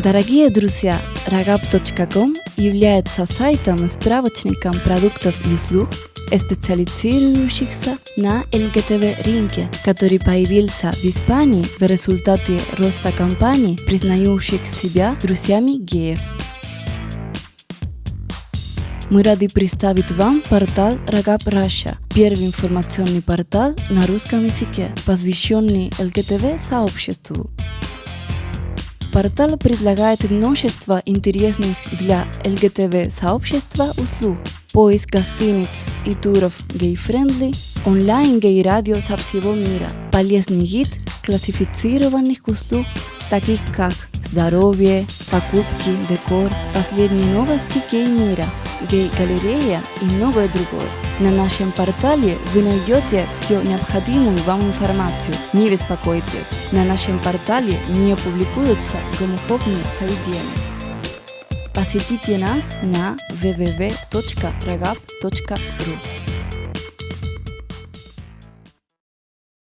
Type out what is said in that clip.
Дорогие друзья, ragap.com является сайтом и справочником продуктов и услуг, специализирующихся на ЛГТБ рынке, который появился в Испании в результате роста компаний, признающих себя друзьями геев. Мы рады представить вам портал Ragap Russia, первый информационный портал на русском языке, посвященный ЛГТБ-сообществу. Портал предлагает множество интересных для ЛГТБ-сообщества услуг: поиск гостиниц и туров гей-френдли, онлайн-гей-радио со всего мира, полезный гид классифицированных услуг, таких как здоровье, покупки, декор, последние новости гей-мира, гей-галерея и многое другое. На нашем портале вы найдете всю необходимую вам информацию. Не беспокойтесь, на нашем портале не публикуются гомофобные заведения. Посетите нас на www.ragap.ru.